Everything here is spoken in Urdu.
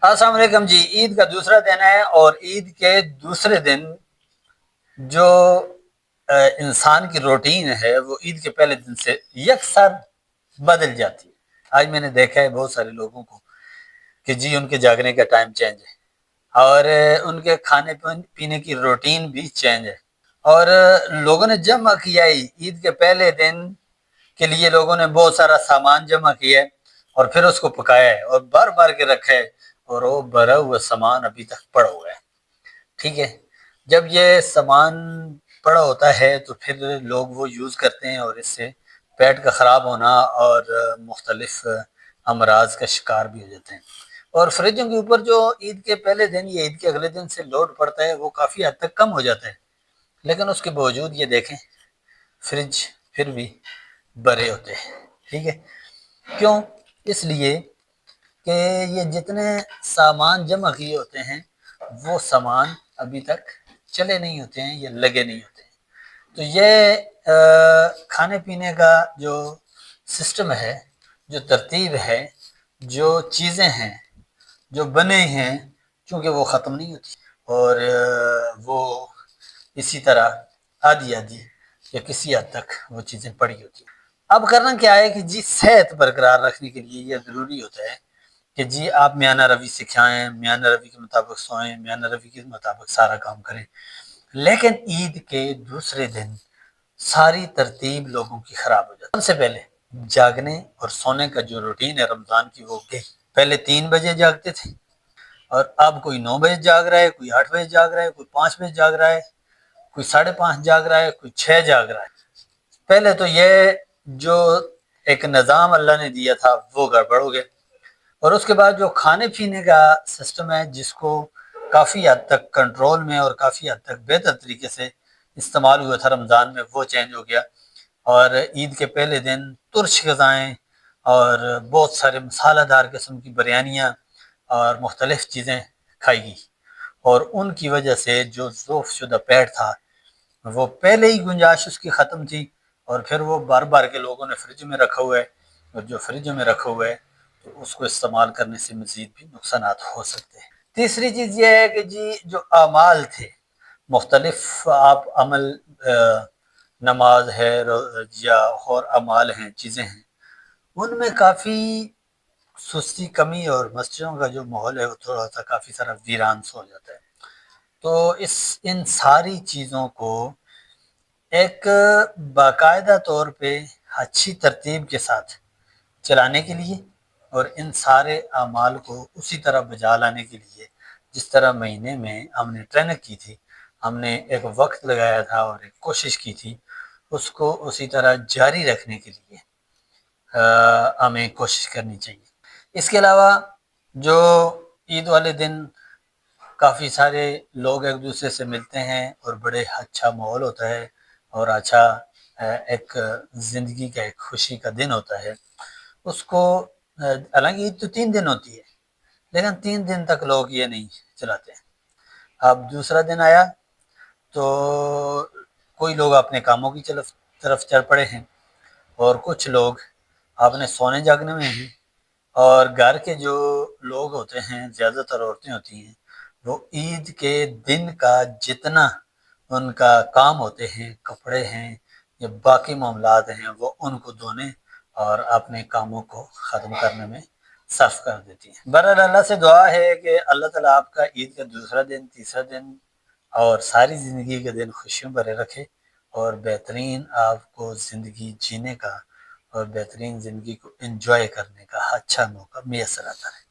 السلام علیکم جی۔ عید کا دوسرا دن ہے اور عید کے دوسرے دن جو انسان کی روٹین ہے وہ عید کے پہلے دن سے یکسر بدل جاتی ہے۔ آج میں نے دیکھا ہے بہت سارے لوگوں کو کہ جی ان کے جاگنے کا ٹائم چینج ہے اور ان کے کھانے پینے کی روٹین بھی چینج ہے، اور لوگوں نے جمع کیا ہے عید کے پہلے دن کے لیے، لوگوں نے بہت سارا سامان جمع کیا ہے اور پھر اس کو پکایا ہے اور بھر بھر کے رکھا ہے، اور وہ بھرا ہوا سامان ابھی تک پڑا ہوا ہے۔ ٹھیک ہے، جب یہ سامان پڑا ہوتا ہے تو پھر لوگ وہ یوز کرتے ہیں اور اس سے پیٹ کا خراب ہونا اور مختلف امراض کا شکار بھی ہو جاتے ہیں۔ اور فریجوں کے اوپر جو عید کے پہلے دن یا عید کے اگلے دن سے لوڈ پڑتا ہے وہ کافی حد تک کم ہو جاتا ہے، لیکن اس کے باوجود یہ دیکھیں فریج پھر بھی بھرے ہوتے ہیں۔ ٹھیک ہے، کیوں؟ اس لیے کہ یہ جتنے سامان جمع کیے ہوتے ہیں وہ سامان ابھی تک چلے نہیں ہوتے ہیں یا لگے نہیں ہوتے ہیں۔ تو یہ کھانے پینے کا جو سسٹم ہے، جو ترتیب ہے، جو چیزیں ہیں جو بنے ہیں، چونکہ وہ ختم نہیں ہوتی اور وہ اسی طرح آدھی آدھی یا کسی حد تک وہ چیزیں پڑی ہوتی ہیں۔ اب کرنا کیا ہے کہ جی صحت برقرار رکھنے کے لیے یہ ضروری ہوتا ہے کہ جی آپ میانہ روی سکھائیں، میانہ روی کے مطابق سوئیں، میانہ روی کے مطابق سارا کام کریں۔ لیکن عید کے دوسرے دن ساری ترتیب لوگوں کی خراب ہو جاتی ہے۔ سب سے پہلے جاگنے اور سونے کا جو روٹین ہے رمضان کی وہ گئی۔ پہلے 3 بجے جاگتے تھے اور اب کوئی 9 بجے جاگ رہا ہے، کوئی 8 بجے جاگ رہا ہے، کوئی 5 بجے جاگ رہا ہے، کوئی 5:30 جاگ رہا ہے، کوئی 6 جاگ رہا ہے۔ پہلے تو یہ جو ایک نظام اللہ نے دیا تھا وہ گڑبڑ ہو گیا، اور اس کے بعد جو کھانے پینے کا سسٹم ہے جس کو کافی حد تک کنٹرول میں اور کافی حد تک بہتر طریقے سے استعمال ہوا تھا رمضان میں، وہ چینج ہو گیا، اور عید کے پہلے دن ترش غذائیں اور بہت سارے مسالہ دار قسم کی بریانیاں اور مختلف چیزیں کھائی گئی، اور ان کی وجہ سے جو ذوف شدہ پیٹ تھا وہ پہلے ہی گنجائش اس کی ختم تھی، اور پھر وہ بار بار کے لوگوں نے فریج میں رکھا ہوا ہے، اور جو فریج میں رکھا ہوا ہے تو اس کو استعمال کرنے سے مزید بھی نقصانات ہو سکتے ہیں۔ تیسری چیز یہ ہے کہ جی جو اعمال تھے مختلف، آپ عمل نماز ہے یا اور اعمال ہیں، چیزیں ہیں، ان میں کافی سستی کمی اور مسجدوں کا جو ماحول ہے وہ تھوڑا سا کافی سارا ویران سا ہو جاتا ہے۔ تو ان ساری چیزوں کو ایک باقاعدہ طور پہ اچھی ترتیب کے ساتھ چلانے کے لیے اور ان سارے اعمال کو اسی طرح بجا لانے کے لیے جس طرح مہینے میں ہم نے ٹریننگ کی تھی، ہم نے ایک وقت لگایا تھا اور ایک کوشش کی تھی، اس کو اسی طرح جاری رکھنے کے لیے ہمیں کوشش کرنی چاہیے۔ اس کے علاوہ جو عید والے دن کافی سارے لوگ ایک دوسرے سے ملتے ہیں اور بڑے اچھا ماحول ہوتا ہے اور اچھا ایک زندگی کا ایک خوشی کا دن ہوتا ہے، اس کو حالانکہ عید تو 3 دن ہوتی ہے لیکن 3 دن تک لوگ یہ نہیں چلاتے ہیں۔ اب دوسرا دن آیا تو کوئی لوگ اپنے کاموں کی طرف چل پڑے ہیں اور کچھ لوگ اپنے سونے جاگنے میں ہیں، اور گھر کے جو لوگ ہوتے ہیں زیادہ تر عورتیں ہوتی ہیں وہ عید کے دن کا جتنا ان کا کام ہوتے ہیں، کپڑے ہیں یا باقی معاملات ہیں، وہ ان کو دھونے اور اپنے کاموں کو ختم کرنے میں صرف کر دیتی ہیں۔ بہرحال اللہ سے دعا ہے کہ اللہ تعالیٰ آپ کا عید کا دوسرا دن، تیسرا دن اور ساری زندگی کے دن خوشیوں بھرے رکھے، اور بہترین آپ کو زندگی جینے کا اور بہترین زندگی کو انجوائے کرنے کا اچھا موقع میسر آتا ہے۔